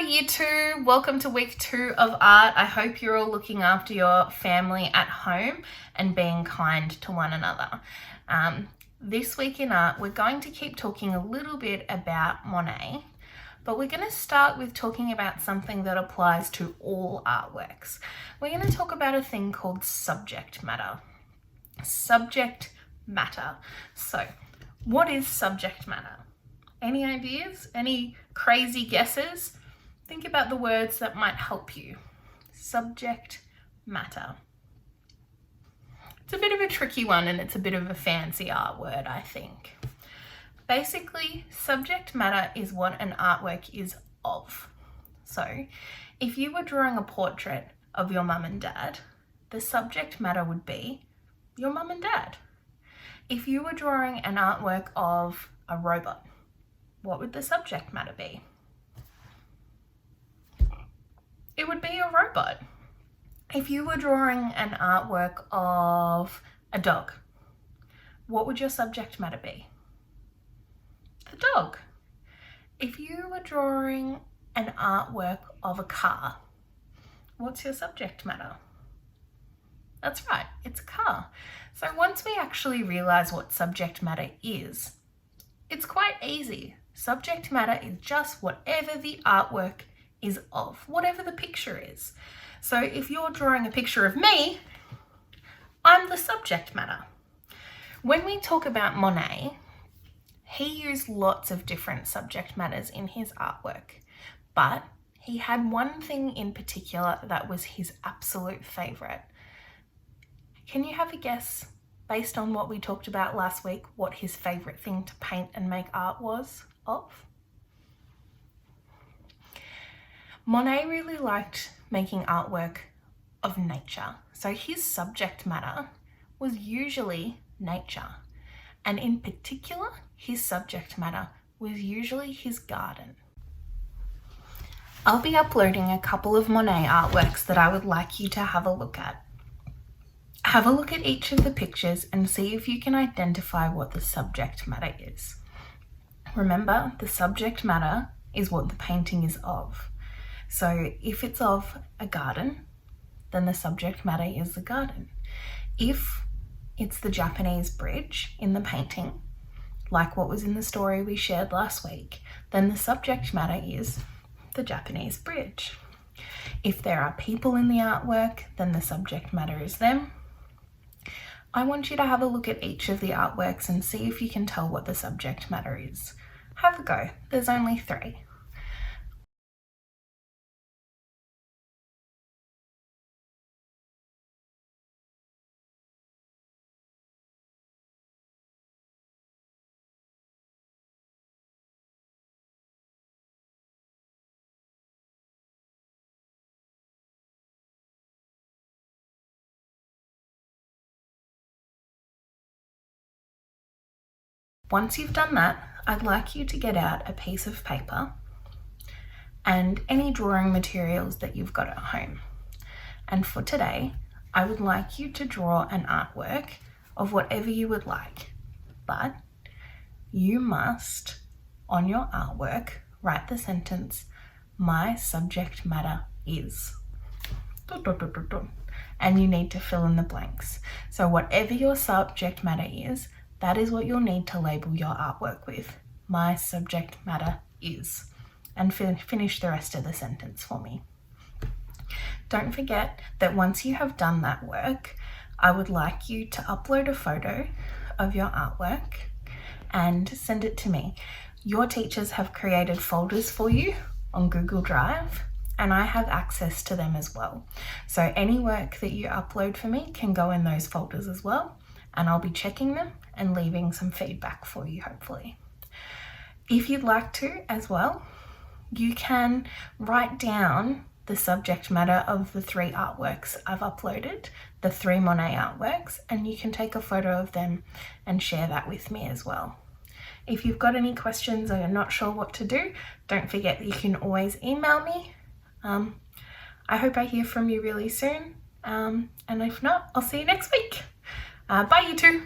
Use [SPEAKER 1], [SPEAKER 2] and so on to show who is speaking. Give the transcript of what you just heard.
[SPEAKER 1] Year 2. Welcome to week 2 of art. I hope you're all looking after your family at home and being kind to one another. This week in art, we're going to keep talking a little bit about Monet, but we're going to start with talking about something that applies to all artworks. We're going to talk about a thing called subject matter. Subject matter. So, what is subject matter? Any ideas? Any crazy guesses? Think about the words that might help you. Subject matter. It's a bit of a tricky one and it's a bit of a fancy art word, I think. Basically, subject matter is what an artwork is of. So, if you were drawing a portrait of your mum and dad, the subject matter would be your mum and dad. If you were drawing an artwork of a robot, what would the subject matter be? It would be a robot. If you were drawing an artwork of a dog, what would your subject matter be? The dog. If you were drawing an artwork of a car, what's your subject matter? That's right, it's a car. So once we actually realize what subject matter is, it's quite easy. Subject matter is just whatever the artwork is of, whatever the picture is. So if you're drawing a picture of me, I'm the subject matter. When we talk about Monet, he used lots of different subject matters in his artwork, but he had one thing in particular that was his absolute favorite. Can you have a guess, based on what we talked about last week, what his favorite thing to paint and make art was of? Monet really liked making artwork of nature. So his subject matter was usually nature. And in particular, his subject matter was usually his garden. I'll be uploading a couple of Monet artworks that I would like you to have a look at. Have a look at each of the pictures and see if you can identify what the subject matter is. Remember, the subject matter is what the painting is of. So if it's of a garden, then the subject matter is the garden. If it's the Japanese bridge in the painting, like what was in the story we shared last week, then the subject matter is the Japanese bridge. If there are people in the artwork, then the subject matter is them. I want you to have a look at each of the artworks and see if you can tell what the subject matter is. Have a go. There's only 3. Once you've done that, I'd like you to get out a piece of paper and any drawing materials that you've got at home. And for today, I would like you to draw an artwork of whatever you would like. But you must, on your artwork, write the sentence, "My subject matter is." And you need to fill in the blanks. So whatever your subject matter is, that is what you'll need to label your artwork with. My subject matter is. And finish the rest of the sentence for me. Don't forget that once you have done that work, I would like you to upload a photo of your artwork and send it to me. Your teachers have created folders for you on Google Drive, and I have access to them as well. So any work that you upload for me can go in those folders as well, and I'll be checking them and leaving some feedback for you, hopefully. If you'd like to as well, you can write down the subject matter of the 3 artworks I've uploaded, the 3 Monet artworks, and you can take a photo of them and share that with me as well. If you've got any questions or you're not sure what to do, don't forget that you can always email me. I hope I hear from you really soon, and if not, I'll see you next week. Bye, you two.